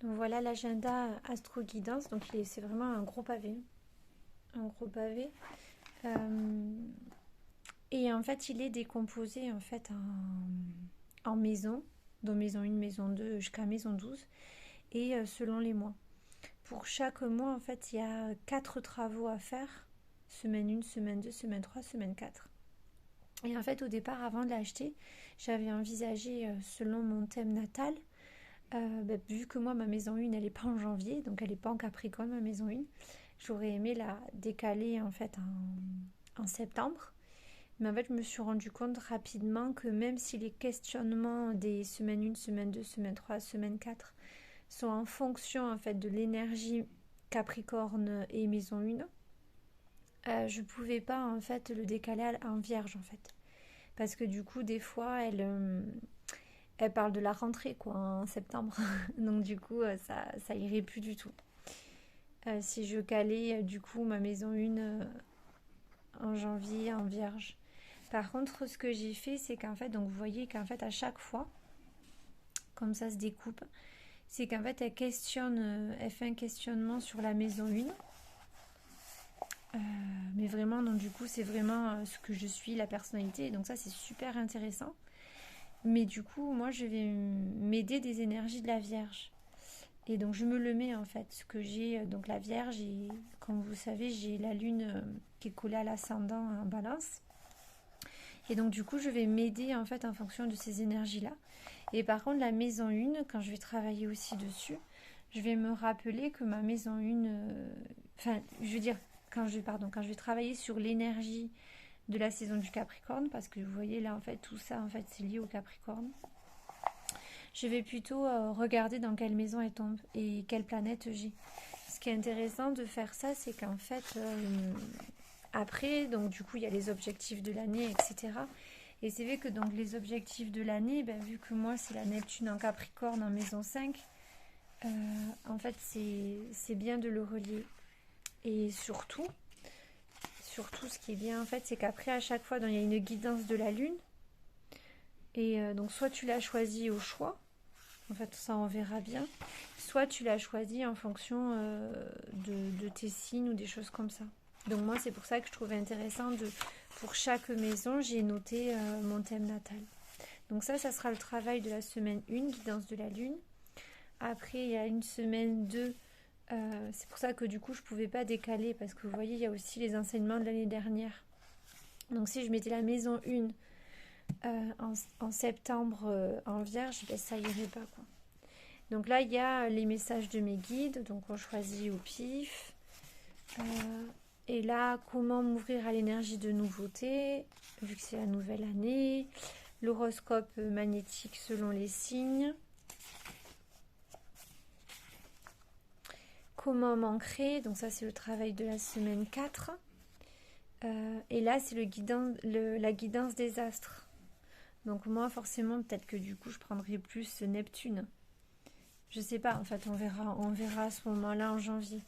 Donc voilà l'agenda Astro Guidance. Donc c'est vraiment un gros pavé. Un gros pavé. Euh, et en fait, il est décomposé en fait en maisons. Donc maison 1, maison 2 jusqu'à maison 12. Et selon les mois. Pour chaque mois, en fait, il y a 4 travaux à faire. Semaine 1, semaine 2, semaine 3, semaine 4. Et en fait, au départ, avant de l'acheter, j'avais envisagé, selon mon thème natal, vu que moi, ma maison 1, elle n'est pas en janvier, donc elle n'est pas en Capricorne, ma maison 1, j'aurais aimé la décaler en fait en septembre. Mais en fait, je me suis rendu compte rapidement que même si les questionnements des semaines 1, semaine 2, semaine 3, semaine 4 sont en fonction en fait de l'énergie Capricorne et maison 1, je pouvais pas en fait le décaler en vierge en fait. Parce que du coup, des fois, elle parle de la rentrée, quoi, en septembre. Donc du coup, ça irait plus du tout. Si je calais, du coup, ma maison 1 en janvier, en vierge. Par contre, ce que j'ai fait, c'est qu'en fait, donc vous voyez qu'en fait, à chaque fois, comme ça se découpe, c'est qu'en fait, elle fait un questionnement sur la maison 1. Mais vraiment, donc du coup, c'est vraiment ce que je suis, la personnalité. Et donc ça, c'est super intéressant. Mais du coup, moi, je vais m'aider des énergies de la Vierge. Et donc, je me le mets en fait. Ce que j'ai, donc la Vierge, et comme vous savez, j'ai la Lune qui est collée à l'ascendant en balance. Et donc, du coup, je vais m'aider en fait en fonction de ces énergies-là. Et par contre, la maison 1, quand je vais travailler aussi dessus, je vais me rappeler que ma maison 1, enfin, je veux dire, quand je vais travailler sur l'énergie de la saison du Capricorne, parce que vous voyez là, en fait, tout ça, en fait, c'est lié au Capricorne. Je vais plutôt regarder dans quelle maison elle tombe et quelle planète j'ai. Ce qui est intéressant de faire ça, c'est qu'en fait, après, donc du coup, il y a les objectifs de l'année, etc. Et c'est vrai que donc les objectifs de l'année, ben, vu que moi, c'est la Neptune en Capricorne en maison 5, euh, en fait, c'est bien de le relier. Et surtout, ce qui est bien, en fait, c'est qu'après, à chaque fois, donc, il y a une guidance de la Lune. Et donc, soit tu l'as choisi au choix, en fait, ça, on verra bien. Soit tu l'as choisi en fonction de tes signes ou des choses comme ça. Donc moi, c'est pour ça que je trouvais intéressant pour chaque maison, j'ai noté mon thème natal. Donc ça sera le travail de la semaine 1, guidance de la lune. Après, il y a une semaine 2. C'est pour ça que du coup, je ne pouvais pas décaler parce que vous voyez, il y a aussi les enseignements de l'année dernière. Donc si je mettais la maison 1 en septembre en vierge, ben, ça irait pas quoi. Donc là, il y a les messages de mes guides, donc on choisit au pif. Euh, et là, comment m'ouvrir à l'énergie de nouveauté, vu que c'est la nouvelle année. L'horoscope magnétique selon les signes. Comment m'ancrer, donc ça c'est le travail de la semaine 4. Et là, c'est la guidance des astres. Donc moi, forcément, peut-être que du coup, je prendrai plus Neptune. Je sais pas, en fait, on verra à ce moment-là en janvier.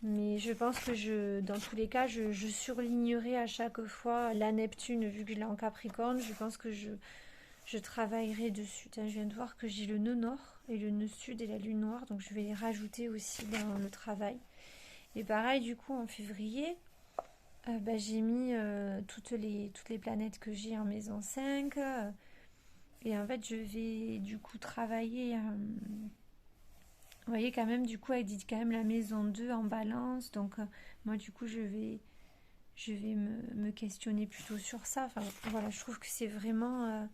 Mais je pense que dans tous les cas, je surlignerai à chaque fois la Neptune, vu que je l'ai en Capricorne. Je pense que je travaillerai dessus. Tiens, je viens de voir que j'ai le nœud nord et le nœud sud et la lune noire, donc je vais les rajouter aussi dans le travail. Et pareil, du coup, en février, j'ai mis toutes les planètes que j'ai en maison 5. Et en fait, je vais du coup travailler. Vous voyez, quand même, du coup, elle dit quand même la maison 2 en balance. Donc, moi, du coup, je vais me questionner plutôt sur ça. Enfin, voilà, je trouve que c'est vraiment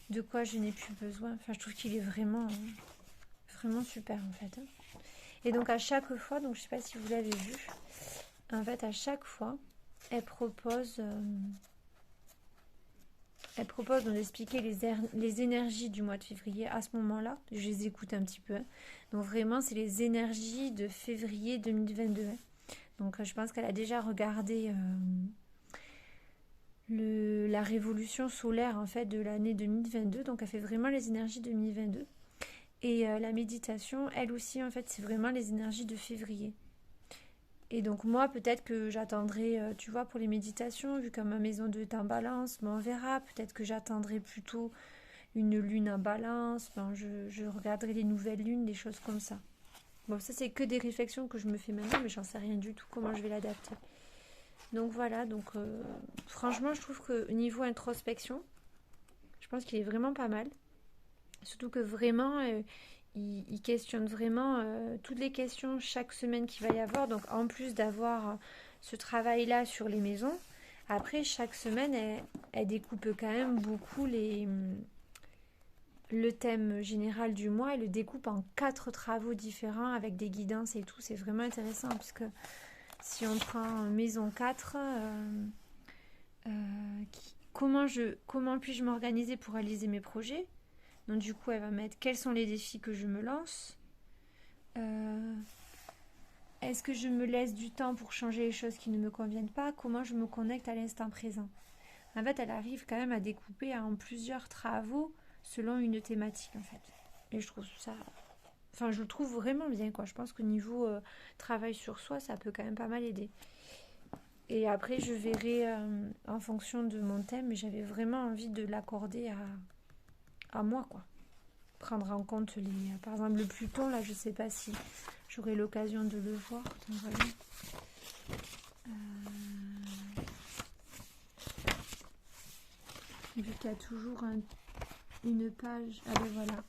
de quoi je n'ai plus besoin. Enfin, je trouve qu'il est vraiment super, en fait, hein. Et donc, à chaque fois, donc je sais pas si vous l'avez vu, en fait, à chaque fois, elle propose, euh, elle propose d'expliquer les énergies du mois de février à ce moment-là. Je les écoute un petit peu, hein. Donc, vraiment, c'est les énergies de février 2022, hein. Donc je pense qu'elle a déjà regardé la révolution solaire en fait de l'année 2022. Donc elle fait vraiment les énergies 2022. Et la méditation, elle aussi en fait, c'est vraiment les énergies de février. Et donc moi peut-être que j'attendrai, tu vois, pour les méditations, vu que ma maison 2 est en balance, mais on verra. Peut-être que j'attendrai plutôt une lune en balance. Enfin, je regarderai les nouvelles lunes, des choses comme ça. Bon, ça c'est que des réflexions que je me fais maintenant, mais j'en sais rien du tout comment je vais l'adapter. Donc voilà, donc franchement je trouve que niveau introspection, je pense qu'il est vraiment pas mal. Surtout que vraiment, il questionne vraiment toutes les questions chaque semaine qu'il va y avoir. Donc en plus d'avoir ce travail-là sur les maisons, après chaque semaine, elle découpe quand même beaucoup le thème général du mois. Elle le découpe en 4 travaux différents avec des guidances et tout. C'est vraiment intéressant parce que si on prend maison 4, comment puis-je m'organiser pour réaliser mes projets? Donc du coup, elle va mettre quels sont les défis que je me lance. Euh, Est-ce que je me laisse du temps pour changer les choses qui ne me conviennent pas? Comment je me connecte à l'instant présent? En fait, elle arrive quand même à découper en plusieurs travaux selon une thématique en fait. Et je trouve ça... Enfin, je le trouve vraiment bien quoi. Je pense que niveau travail sur soi, ça peut quand même pas mal aider. Et après, je verrai en fonction de mon thème, mais j'avais vraiment envie de l'accorder à moi quoi. Prendre en compte les... Par exemple, le Pluton, là, je sais pas si j'aurai l'occasion de le voir. Attends, voilà. Vu qu'il y a toujours une page. Ah ben voilà.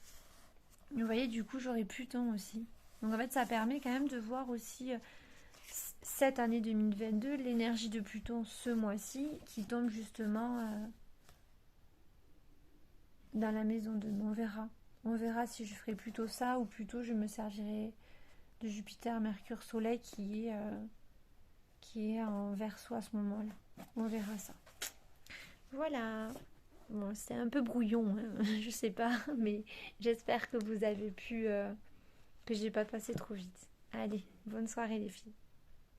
Vous voyez, du coup, j'aurai Pluton aussi. Donc en fait, ça permet quand même de voir aussi cette année 2022, l'énergie de Pluton ce mois-ci, qui tombe justement dans la maison 2. On verra. On verra si je ferai plutôt ça ou plutôt je me servirai de Jupiter, Mercure, Soleil qui est en Verseau à ce moment-là. On verra ça. Voilà. Bon, c'est un peu brouillon, hein. Je sais pas, mais j'espère que vous avez pu, que j'ai pas passé trop vite. Allez, bonne soirée les filles.